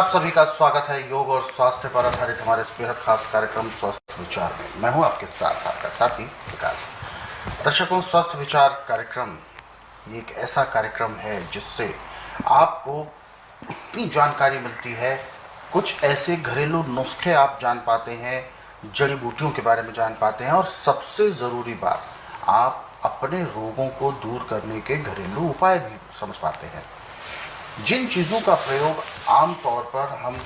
आप सभी का स्वागत है योग और स्वास्थ्य पर आधारित हमारे इस बेहद खास कार्यक्रम स्वस्थ विचार में। मैं हूं आपके साथ आपका साथी विकास। दर्शकों, स्वस्थ विचार कार्यक्रम ये एक ऐसा कार्यक्रम है जिससे आपको इतनी जानकारी मिलती है, कुछ ऐसे घरेलू नुस्खे आप जान पाते हैं, जड़ी बूटियों के बारे में जान पाते हैं और सबसे ज़रूरी बात, आप अपने रोगों को दूर करने के घरेलू उपाय भी समझ पाते हैं। जिन चीज़ों का प्रयोग आम तौर पर हम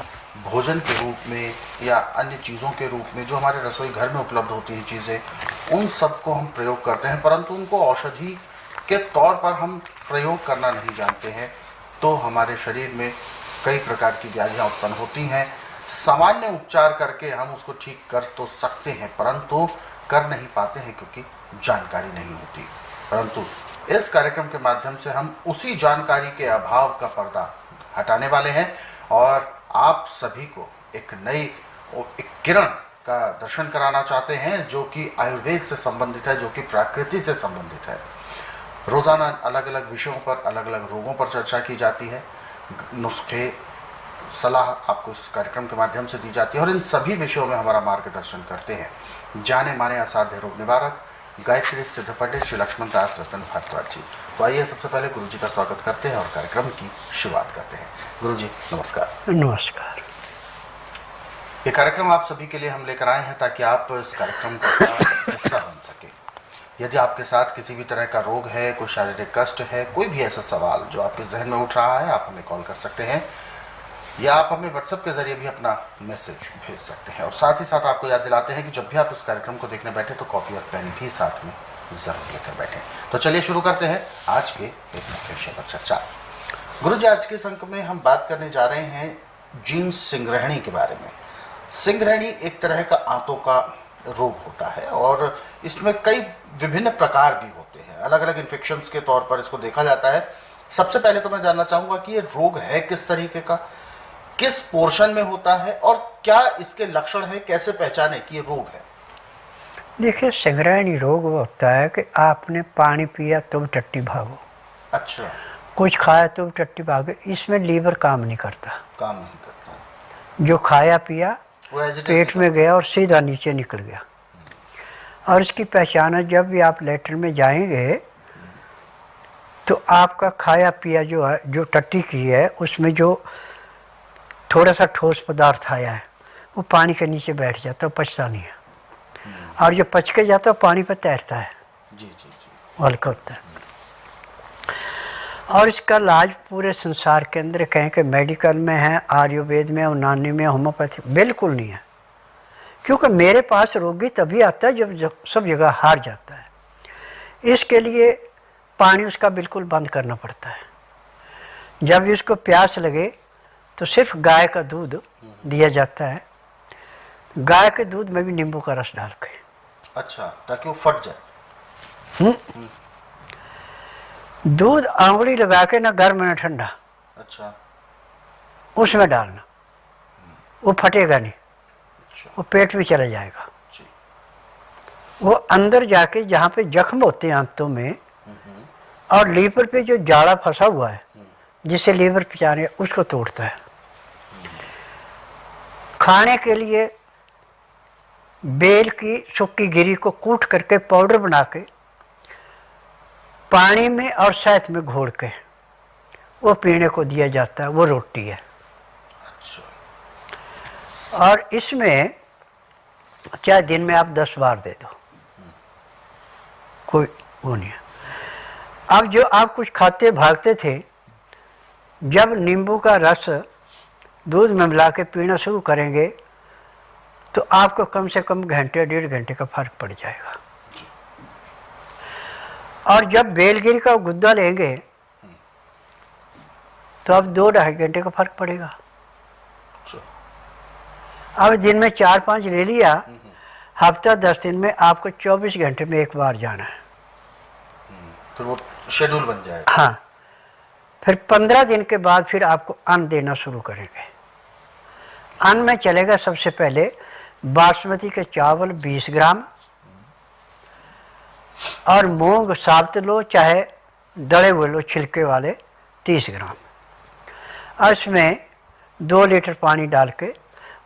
भोजन के रूप में या अन्य चीज़ों के रूप में जो हमारे रसोई घर में उपलब्ध होती हैं चीज़ें, उन सब को हम प्रयोग करते हैं, परंतु उनको औषधि के तौर पर हम प्रयोग करना नहीं जानते हैं, तो हमारे शरीर में कई प्रकार की व्याधियाँ उत्पन्न होती हैं। सामान्य उपचार करके हम उसको ठीक कर तो सकते हैं, परंतु कर नहीं पाते हैं क्योंकि जानकारी नहीं होती। परंतु इस कार्यक्रम के माध्यम से हम उसी जानकारी के अभाव का पर्दा हटाने वाले हैं और आप सभी को एक नई एक किरण का दर्शन कराना चाहते हैं जो कि आयुर्वेद से संबंधित है, जो कि प्रकृति से संबंधित है। रोजाना अलग अलग विषयों पर, अलग अलग रोगों पर चर्चा की जाती है, नुस्खे सलाह आपको इस कार्यक्रम के माध्यम से दी जाती है और इन सभी विषयों में हमारा मार्गदर्शन करते हैं जाने माने असाध्य रोग निवारक गायत्री सिद्ध पंडित श्री लक्ष्मण दास रतन भारद्वाज जी। तो आइए सबसे पहले गुरु जी का स्वागत करते हैं और कार्यक्रम की शुरुआत करते हैं। गुरु जी नमस्कार। नमस्कार। ये कार्यक्रम आप सभी के लिए हम लेकर आए हैं ताकि आप इस कार्यक्रम का हिस्सा बन सके। यदि आपके साथ किसी भी तरह का रोग है, कोई शारीरिक कष्ट है, कोई भी ऐसा सवाल जो आपके जहन में उठ रहा है, आप हमें कॉल कर सकते हैं या आप हमें व्हाट्सएप के जरिए भी अपना मैसेज भेज सकते हैं। और साथ ही साथ आपको याद दिलाते हैं कि जब भी आप इस कार्यक्रम को देखने बैठे तो कॉपी और पेन भी साथ में जरूर लेकर बैठें। तो चलिए शुरू करते हैं आज के एक मुख्य विषय पर चर्चा। गुरु जी, आज के इस अंक में हम बात करने जा रहे हैं जीन सिंग्रहणी के बारे में। सिंग्रहणी एक तरह का आंतों का रोग होता है और इसमें कई विभिन्न प्रकार भी होते हैं, अलग अलग इन्फेक्शंस के तौर पर इसको देखा जाता है। सबसे पहले तो मैं जानना चाहूँगा कि ये रोग है किस तरीके का, किस पोर्शन में होता है और क्या इसके लक्षण है, कैसे पहचाने कि ये रोग है? देखिए, सिंग्रहणी रोग वो होता है कि आपने पानी पिया तो टट्टी भागो, अच्छा, कुछ खाया तो टट्टी भागो। इसमें लीवर काम नहीं करता, जो खाया पिया वो पेट में गया और सीधा नीचे निकल गया। और इसकी पहचान है, जब भी आप लेटरिन में जाएंगे तो आपका खाया पिया जो है, जो टट्टी की है, उसमें जो थोड़ा सा ठोस पदार्थ आया है वो पानी के नीचे बैठ जाता है, पचता नहीं है। और जो पच के जाता है पानी पर तैरता है, जी जी जी, हल्का होता है। और इसका इलाज पूरे संसार के अंदर कहें कि मेडिकल में है, आयुर्वेद में, यूनानी में, होम्योपैथी बिल्कुल नहीं है। क्योंकि मेरे पास रोगी तभी आता है जब सब जगह हार जाता है। इसके लिए पानी उसका बिल्कुल बंद करना पड़ता है। जब इसको प्यास लगे तो सिर्फ गाय का दूध दिया जाता है, गाय के दूध में भी नींबू का रस डाल के। अच्छा, ताकि वो फट जाए। दूध आंवली लगा के ना गर्म ना ठंडा, अच्छा, उसमें डालना, वो फटेगा नहीं, अच्छा, वो पेट में चला जाएगा। जी, वो अंदर जाके जहाँ पे जख्म होते हैं आंतों में और लीवर पे जो जाड़ा फंसा हुआ है जिसे लीवर पिचाने, उसको तोड़ता है। खाने के लिए बेल की सूखी गिरी को कूट करके पाउडर बना के पानी में और शहद में घोल के वो पीने को दिया जाता है, वो रोटी है। अच्छा, और इसमें चाहे दिन में आप 10 बार दे दो, कोई वो नहीं है। अब जो आप कुछ खाते भागते थे, जब नींबू का रस दूध में मिला के पीना शुरू करेंगे तो आपको कम से कम घंटे 1.5 घंटे का फर्क पड़ जाएगा। और जब बेलगिरी का गुद्दा लेंगे तो अब 2-2.5 घंटे का फर्क पड़ेगा। अब दिन में 4-5 ले लिया, हफ्ता 10 दिन में आपको 24 घंटे में एक बार जाना है, तो वो शेड्यूल बन जाएगा। हाँ, फिर 15 दिन के बाद फिर आपको अन्न देना शुरू करेंगे। अन्न में चलेगा सबसे पहले बासमती के चावल 20 ग्राम और मूंग साबुत लो चाहे दड़े हुए लो छिलके वाले 30 ग्राम। और इसमें 2 लीटर पानी डाल के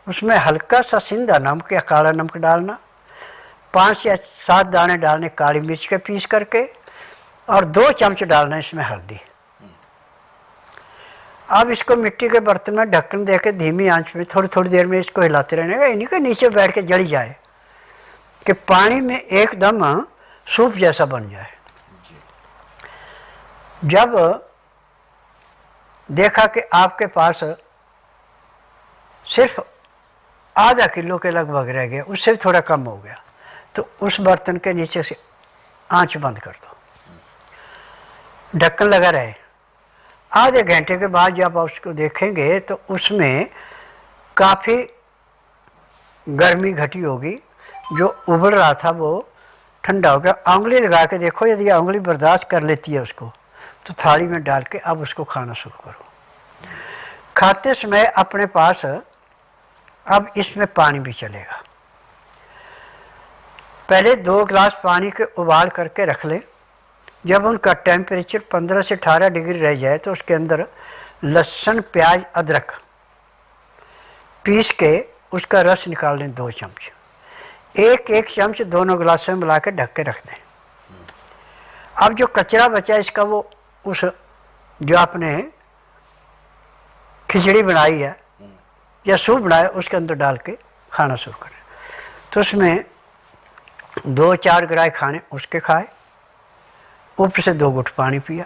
उसमें हल्का सा सिंधा नमक या काला नमक डालना, 5 या 7 दाने डालने काली मिर्च के पीस करके, और 2 चम्मच डालना इसमें हल्दी। अब इसको मिट्टी के बर्तन में ढक्कन दे के धीमी आंच में थोड़ी थोड़ी देर में इसको हिलाते रहने का, इन्हीं के नीचे बैठ के जल जाए कि पानी में एकदम सूप जैसा बन जाए। जब देखा कि आपके पास सिर्फ आधा किलो के लगभग रह गया, उससे भी थोड़ा कम हो गया, तो उस बर्तन के नीचे से आंच बंद कर दो, ढक्कन लगा रहे। आधे घंटे के बाद जब आप उसको देखेंगे तो उसमें काफ़ी गर्मी घटी होगी, जो उबल रहा था वो ठंडा हो गया। उंगली लगा के देखो, यदि उंगली बर्दाश्त कर लेती है उसको, तो थाली में डाल के अब उसको खाना शुरू करो। खाते समय अपने पास अब इसमें पानी भी चलेगा। पहले 2 गिलास पानी के उबाल करके रख लें। जब उनका टेम्परेचर 15 से 18 डिग्री रह जाए तो उसके अंदर लहसुन, प्याज, अदरक पीस के उसका रस निकाल लें 2 चम्मच। एक चम्मच दोनों गिलासों में मिला के ढक के रख दें। अब जो कचरा बचा इसका वो उस जो आपने खिचड़ी बनाई है या सूप बनाया उसके अंदर डाल के खाना शुरू करें। तो उसमें 2-4 ग्राय खाने उसके खाए, ऊपर से 2 घुट पानी पिया।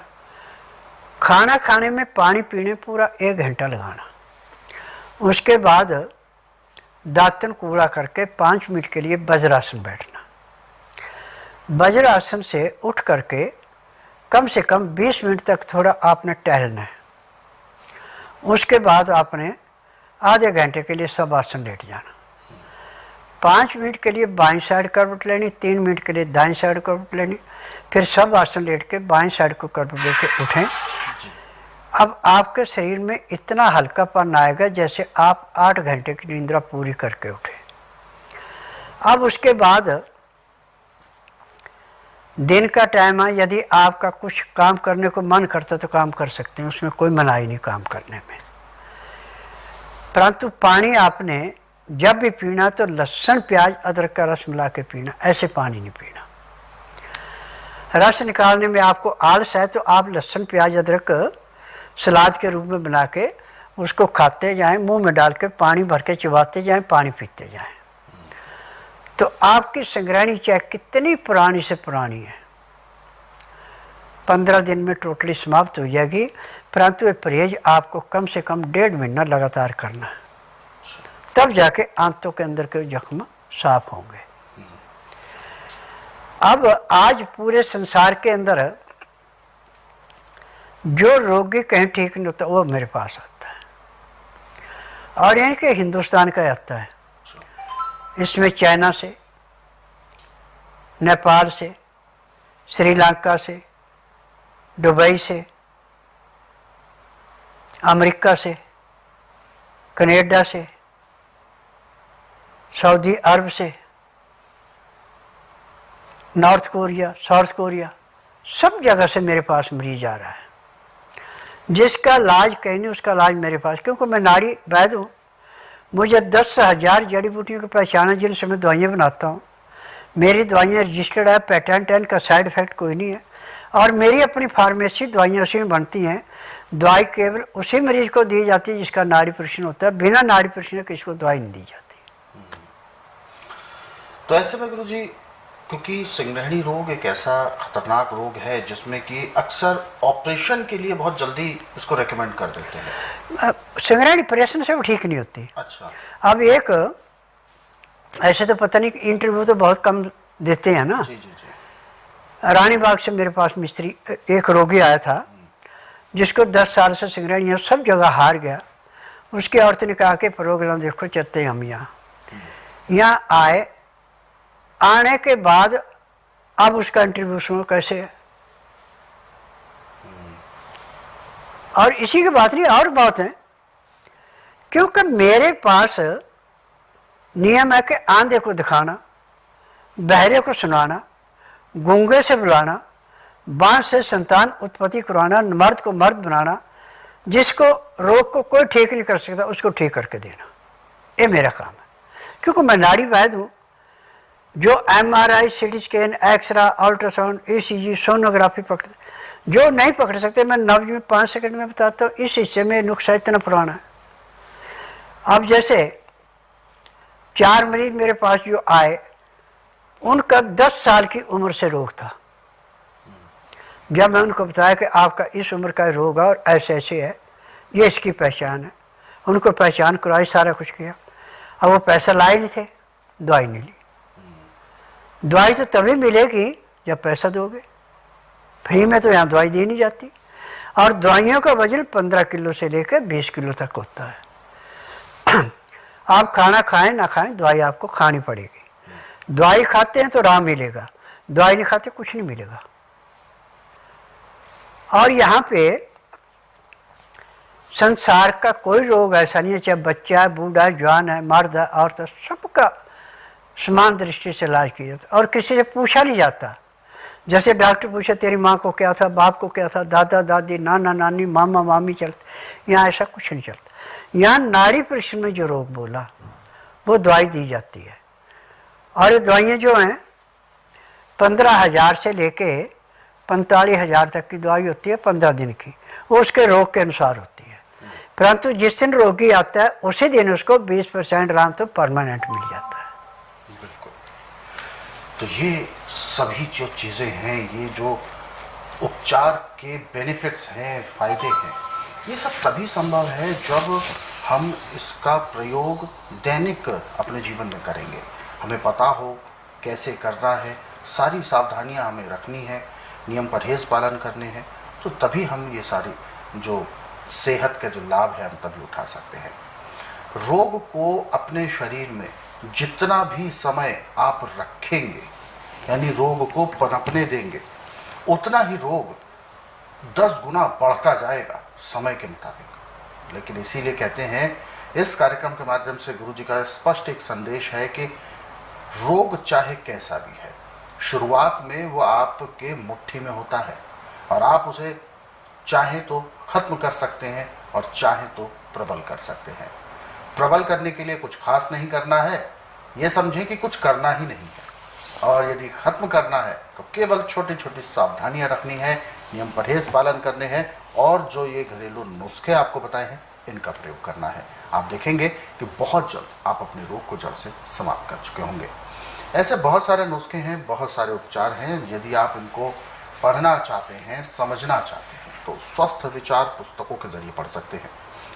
खाना खाने में पानी पीने पूरा 1 घंटा लगाना। उसके बाद दातन कूड़ा करके 5 मिनट के लिए वज्रासन बैठना। वज्रासन से उठ करके कम से कम 20 मिनट तक थोड़ा आपने टहलना है। उसके बाद आपने आधे घंटे के लिए सब आसन लेट जाना। 5 मिनट के लिए बाईं साइड करवट लेनी, 3 मिनट के लिए दाईं साइड करवट लेनी, फिर सब आसन लेट के बाईं साइड को करवट लेके उठें। अब आपके शरीर में इतना हल्कापन आएगा जैसे आप 8 घंटे की निंद्रा पूरी करके उठे। अब उसके बाद दिन का टाइम है, यदि आपका कुछ काम करने को मन करता तो काम कर सकते हैं, उसमें कोई मनाही नहीं काम करने में। परंतु पानी आपने जब भी पीना तो लहसुन, प्याज, अदरक का रस मिला के पीना, ऐसे पानी नहीं पीना। रस निकालने में आपको आलस है तो आप लहसुन, प्याज, अदरक सलाद के रूप में बना के उसको खाते जाएं, मुंह में डाल के पानी भर के चबाते जाएं, पानी पीते जाएं। तो आपकी संग्रहणी चाहे कितनी पुरानी से पुरानी है, 15 दिन में टोटली समाप्त हो जाएगी। परंतु ये परहेज आपको कम से कम 1.5 महीना लगातार करना है, तब जाके आंतों के अंदर के जख्म साफ होंगे। अब आज पूरे संसार के अंदर जो रोगी कहीं ठीक नहीं होता वो मेरे पास आता है, और इनके हिंदुस्तान का आता है। इसमें चाइना से, नेपाल से, श्रीलंका से, दुबई से, अमेरिका से, कनाडा से, सऊदी अरब से, नॉर्थ कोरिया, साउथ कोरिया, सब जगह से मेरे पास मरीज आ रहा है। जिसका इलाज कहीं नहीं उसका इलाज मेरे पास, क्योंकि मैं नाड़ी वैद्य हूँ। मुझे 10,000 जड़ी बूटियों की पहचान है जिनसे मैं दवाइयाँ बनाता हूँ। मेरी दवाइयाँ रजिस्टर्ड है, पेटेंट है, इनका साइड इफ़ेक्ट कोई नहीं है, और मेरी अपनी फार्मेसी दवाइयाँ उसी में बनती हैं। दवाई केवल उसी मरीज़ को दी जाती है जिसका नाड़ी परीक्षण होता है, बिना नाड़ी परीक्षण किसी को दवाई नहीं दी जाती। तो ऐसे में गुरुजी, क्योंकि संग्रहणी रोग एक ऐसा खतरनाक रोग है जिसमें कि अक्सर ऑपरेशन के लिए बहुत जल्दी इसको रेकमेंड कर देते हैं। संग्रहणी ऑपरेशन से वो ठीक नहीं होती। अच्छा। अब एक ऐसे तो पता नहीं, इंटरव्यू तो बहुत कम देते हैं ना। जी जी जी। रानी बाग से मेरे पास मिस्त्री एक रोगी आया था जिसको 10 साल से संग्रहणी है, सब जगह हार गया। उसकी औरत ने कहा कि प्रोग्राम देखो चलते हम यहाँ आए। आने के बाद अब उसका इंटरव्यू सुनो कैसे है। और इसी की बात नहीं, और बात है, क्योंकि मेरे पास नियम है कि आंधे को दिखाना, बहरे को सुनाना, गूंगे से बुलाना, बांस से संतान उत्पत्ति करवाना, मर्द को मर्द बनाना, जिसको रोग को कोई ठीक नहीं कर सकता उसको ठीक करके देना, ये मेरा काम है। क्योंकि मैं नाड़ी वैद हूँ। जो MRI, CT scan, X-ray, ultrasound, ECG, sonography पकड़, जो नहीं पकड़ सकते मैं नब्ज में 5 सेकंड में बताता हूँ। इस हिस्से में नुस्खा इतना पुराना है। अब जैसे 4 मरीज मेरे पास जो आए, उनका 10 साल की उम्र से रोग था। जब मैं उनको बताया कि आपका इस उम्र का रोग है और ऐसे ऐसे है, ये इसकी पहचान है, उनको पहचान कराई, सारा कुछ किया। अब वो पैसा लाए नहीं थे, दवाई नहीं ली। दवाई तो तभी मिलेगी जब पैसा दोगे, फ्री में तो यहाँ दवाई दी नहीं जाती। और दवाइयों का वजन 15 किलो से लेकर 20 किलो तक होता है। आप खाना खाएं ना खाएं, दवाई आपको खानी पड़ेगी। दवाई खाते हैं तो आराम मिलेगा, दवाई नहीं खाते कुछ नहीं मिलेगा। और यहाँ पे संसार का कोई रोग ऐसा नहीं है, चाहे बच्चा है, बूढ़ा है, जवान है, मर्द है, औरत है, सबका समान दृष्टि से इलाज किया जाता है और किसी से पूछा नहीं जाता। जैसे डॉक्टर पूछे तेरी माँ को क्या था, बाप को क्या था, दादा दादी, नाना नानी, मामा मामी चलते, यहाँ ऐसा कुछ नहीं चलता। यहाँ नाड़ी परीक्षण में जो रोग बोला वो दवाई दी जाती है। और ये दवाइयाँ जो हैं 15,000 से लेके 45,000 तक की दवाई होती है 15 दिन की, वो उसके रोग के अनुसार होती है। परंतु जिस दिन रोगी आता है उसी दिन उसको 20% आराम तो परमानेंट मिल जाता है। बिल्कुल। तो ये सभी जो चीज़ें हैं, ये जो उपचार के बेनिफिट्स हैं, फायदे हैं, ये सब तभी संभव है जब हम इसका प्रयोग दैनिक अपने जीवन में करेंगे। हमें पता हो कैसे करना है, सारी सावधानियां हमें रखनी है, नियम परहेज पालन करने हैं, तो तभी हम ये सारी जो सेहत के जो लाभ है हम तभी उठा सकते हैं। रोग को अपने शरीर में जितना भी समय आप रखेंगे, यानी रोग को पनपने देंगे, उतना ही रोग 10 गुना बढ़ता जाएगा समय के मुताबिक। लेकिन इसीलिए कहते हैं, इस कार्यक्रम के माध्यम से गुरु जी का स्पष्ट एक संदेश है कि रोग चाहे कैसा भी है, शुरुआत में वो आपके मुट्ठी में होता है और आप उसे चाहे तो खत्म कर सकते हैं और चाहे तो प्रबल कर सकते हैं। प्रबल करने के लिए कुछ खास नहीं करना है, ये समझें कि कुछ करना ही नहीं है। और यदि खत्म करना है तो केवल छोटी छोटी सावधानियां रखनी है, नियम परहेज पालन करने हैं और जो ये घरेलू नुस्खे आपको बताए हैं इनका प्रयोग करना है। आप देखेंगे कि बहुत जल्द आप अपने रोग को जड़ से समाप्त कर चुके होंगे। ऐसे बहुत सारे नुस्खे हैं, बहुत सारे उपचार हैं। यदि आप इनको पढ़ना चाहते हैं, समझना चाहते हैं, तो स्वस्थ विचार पुस्तकों के जरिए पढ़ सकते हैं।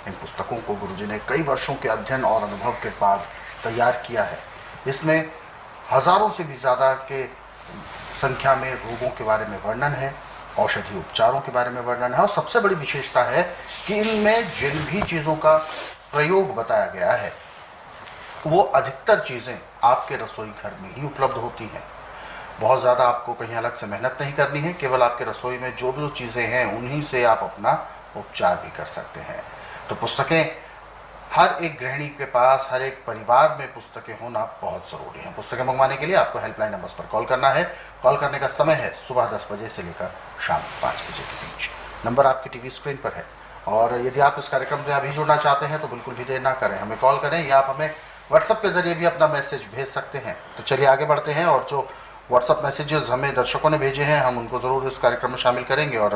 इन पुस्तकों को गुरुजी ने कई वर्षों के अध्ययन और अनुभव के बाद तैयार किया है। इसमें हजारों से भी ज़्यादा के संख्या में रोगों के बारे में वर्णन है, औषधि उपचारों के बारे में वर्णन है और सबसे बड़ी विशेषता है कि इनमें जिन भी चीज़ों का प्रयोग बताया गया है वो अधिकतर चीज़ें आपके रसोई घर में ही उपलब्ध होती हैं। बहुत ज़्यादा आपको कहीं अलग से मेहनत नहीं करनी है, केवल आपके रसोई में जो भी चीज़ें हैं उन्हीं से आप अपना उपचार भी कर सकते हैं। तो पुस्तकें हर एक गृहिणी के पास, हर एक परिवार में पुस्तकें होना बहुत ज़रूरी है। पुस्तकें मंगवाने के लिए आपको हेल्पलाइन नंबर्स पर कॉल करना है। कॉल करने का समय है सुबह 10 बजे से लेकर शाम 5 बजे के बीच। नंबर आपकी टीवी स्क्रीन पर है। और यदि आप इस कार्यक्रम में अभी जुड़ना चाहते हैं तो बिल्कुल भी देर ना करें, हमें कॉल करें या आप हमें व्हाट्सएप के जरिए भी अपना मैसेज भेज सकते हैं। तो चलिए आगे बढ़ते हैं और जो व्हाट्सएप मैसेजेस हमें दर्शकों ने भेजे हैं हम उनको ज़रूर इस कार्यक्रम में शामिल करेंगे और